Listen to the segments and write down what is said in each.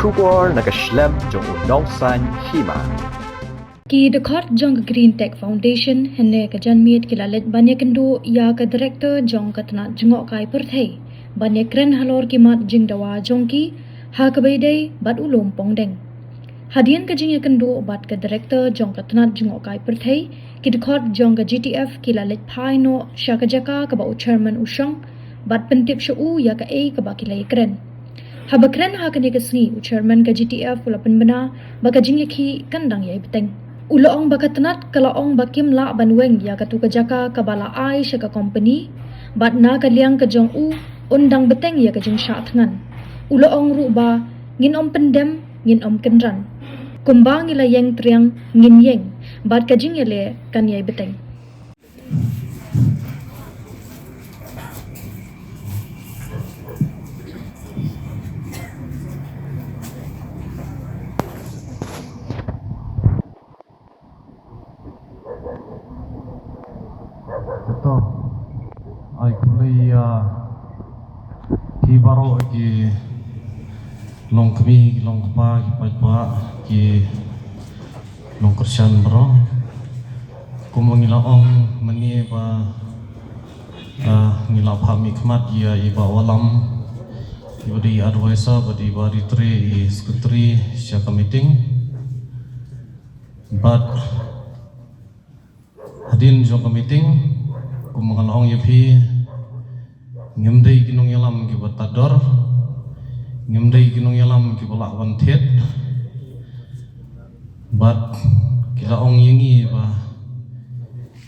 Shubor nakaslem jong unongsan hima. Ki the court jong Green Tech Foundation henne ka janmiet kilalet banyak kendo ya ka director jong katna jengok kai perthei banyak kren halor ki mat jing dawa jong ki ha ka beidei bat ulom pongdeng hadian ka jing ya kendo bat ka director jong katna jengok kai perthei ki the court jong ka GTF kilalet phai no shaka jaka ka ba chairman usong bat pentip shu ya ka ka ba kilai kren habakren ha kani kasni chairman ka GTF pula penbena baka jing ki kandang yai beteng Ulaong bakatanat kalaong bakim la banweng ya katu kajaka kabala ai syaka company bat na kaliang kajong undang beteng ya kajong syatngan ulaong ruba ngin om pendem ngin om kenran kumbang ila yang triang ngin yeng bat kajing yale kan yai beteng Ito ay kulay ki baro ki long kami long pa ki pa ki long Krisyan bro kumangilaong mani ba ngila phami khmat ya iba walam ibadi advisor badi bari tre I secretary syaka meeting but hadin jong meeting kumangalong yapi ngemdai kinong yalam ki batador ngemdai kinong yalam ki balak wantet bat kilaong yengi ba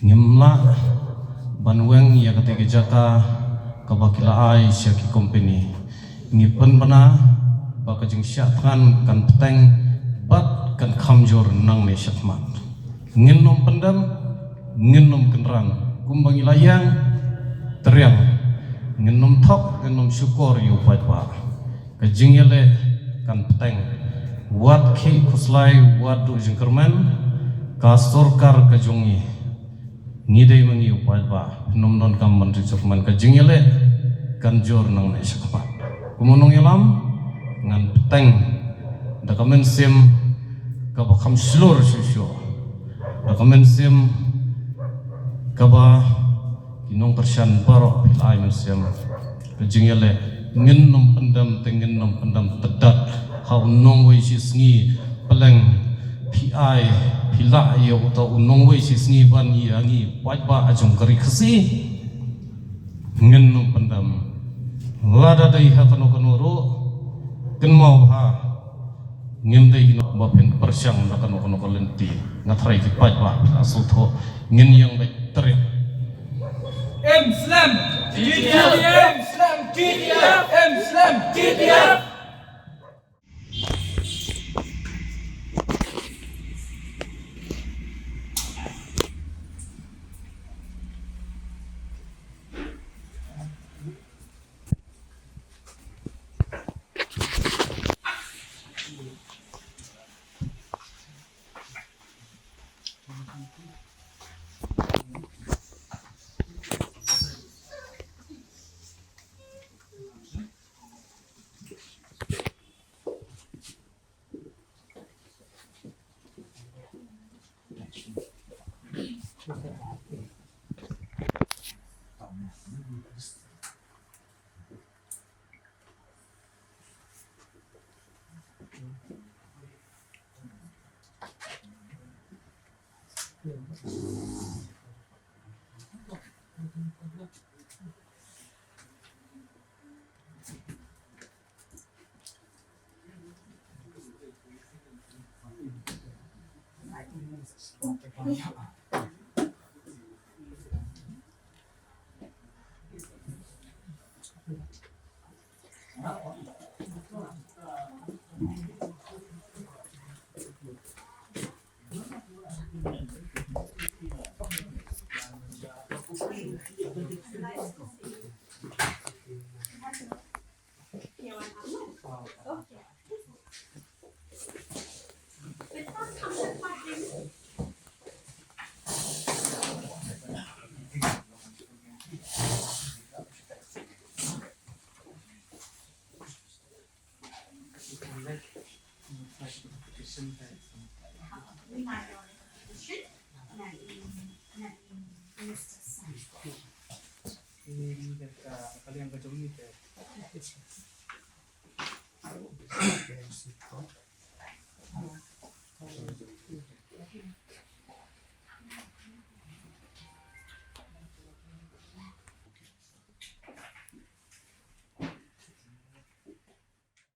ngemla banweng ya ketika jaka kabakila ai syaki company ngipen bana baka jeng syatkan kan peteng bat kan kamjor nang ne syatmat ngenom pendam ngenom kenran kumbang ilayang teriang ngenom tok ngenom syukur yu pa kajing yale kan peteng wat ki kuslai wat du jengkerman kasorkar kajongi ngidai mangi yu pa nom don kam man jengkerman kajing yale kan jor nang ne syakmat kumonong yalam ngan peteng da kamen sim kabakam slur syusyo da kamen sim kaba kinong Krisyan baro pilai musim kajing yale ngin nom pendam tengin nom pendam tedat ha unong wei si sngi peleng pi pila yo to unong wei si sngi ban yangi pat ba ajong kari khasi ngin nom pendam lada dai ha kanu kanuro ken mau ha ngim dai no ba pen persyang da kanu kanu kalenti ngathrai ki pat ba asul tho ngin yang bai teriak Islam GTF Islam GTF Islam GTF Ini